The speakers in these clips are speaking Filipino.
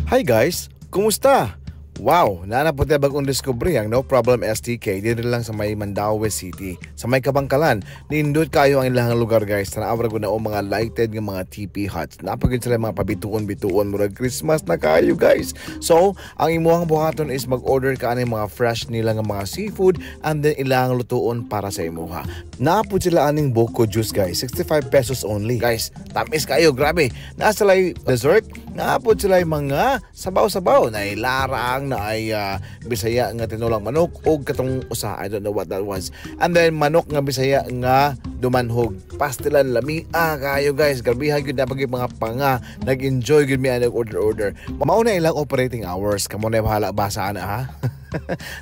Hi guys, kumusta? Wow, naanapot na bagong discovery ang No Problem STK dito lang sa may Mandaue City. Sa may Kabangkalan, nindot kayo ang ilang lugar guys. Tanaawra ko na o mga lighted ng mga TP huts. Napagin sila mga pabituon-bituon murag Christmas na kayo guys. So, ang imuhang buhaton is mag-order ka ng mga fresh nila ng mga seafood and then ilang lutuon para sa imuha. Naapod sila aning buko juice guys, 65 pesos only. Guys, tamis kayo, grabe. Nasa sila dessert, naapod sila mga sabaw-sabaw na ilarang na ay Bisaya nga tinulang manok o katong usa, I don't know what that was. And then manok nga Bisaya nga dumanhog. Pastilan lami kayo guys. Grabihan gyud na pag mga panga. Nag-enjoy gyud mi ang order. Mao na ilang operating hours. Kamo na bahala basa na ha.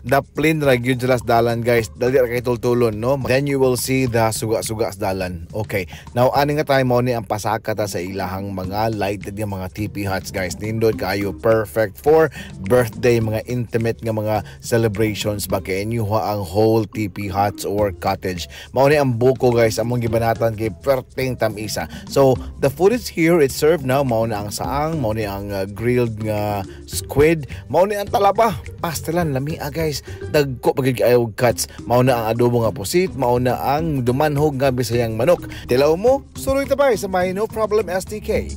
Daplin ra gyud sa dalan guys. Dali ra kay tultulon no. Then you will see the suga-suga sa dalan. Okay. Now ani nga tayo mo ni ang pasaka ta sa ilahang mga lighted nga mga TP huts guys. Nindot kayo, perfect for birthday, mga intimate nga mga celebrations ba kay inyo ang whole TP huts or cottage. Mao ni ang buko guys among gibanatan kay perting tamisa. So the food is here, it's served now. Mao na ang saang, mao ni ang grilled nga squid, mao ni ang talaba, pastelan lami guys. Dagko pagid kayo cuts. Mao na ang adobo nga pusit, mao na ang dumanhog nga Bisayang manok. Tilaw mo, suroy tabay sa may No Problem STK.